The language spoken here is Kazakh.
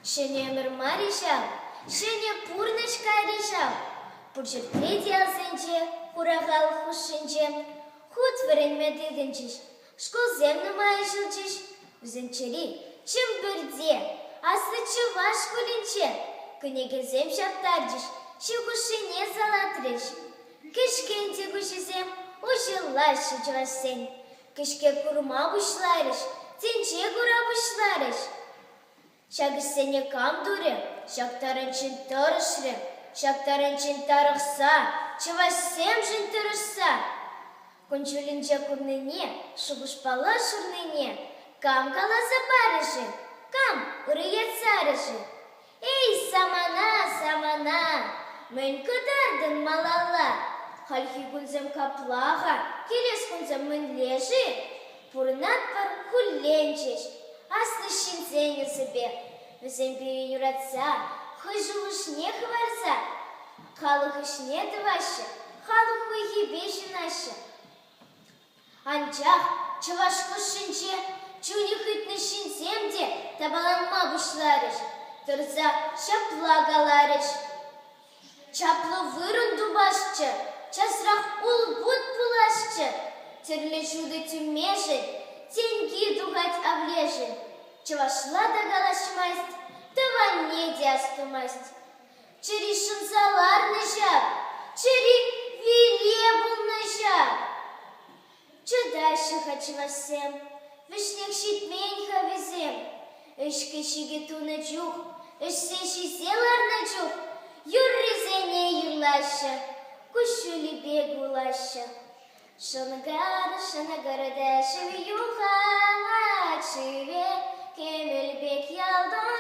Шенемір маришал, шене пурнышка решал. Пурчертре диалсенче, хурагал хушинче, худ варенме дегенчиш, школ земну майшылчиш, үзенчери, чым бірде, аслы чываш кулинче, кынеге зем шаптарчиш, шигушине залатреш. Кешкенте гушизем, ужылашы жывасен, кешке курма бушларыш, тенче кура бушларыш. Шагысене кам дуре, шактарынчын тарышры, шактарынчын тарықса, чывасем жын тарышса. Кончулинче курныне, шугушпала шурныне, кам каласа барыжы, кам урыет сарыжы. Эй, самана, самана, мен кыдардын малала, хальхи кунзем каплага, келес кунзем мен лежи, пурнат пар хулленчеш, аслы шинзене себе, візем бері юратса, хыжылышне хварса, халыхышне тывашы, халыхы ебеші нашы. Анчах, чывашкы шинче, чуни хытны шинземде, табаланма бушларыш, тұрса шаплагаларыш. Чаплы вырын дубашчы, часрақ ұл-бұт бұлашчы, тірлі жуды түмежі, тенги дугать облежи. Чывашла догалашмасть, тыва не диастумасть. Чери шынсаларны жап, чери вилебулны жап. Чудайшы хачывасем, вишнек шитмень хавизем. Ішкі шигетуны чух, ішсе шизеларны чух. Юрризене юрлашы, кушули бегулашы. Шынагар дәші юха, чыве, кемел бек ялдан.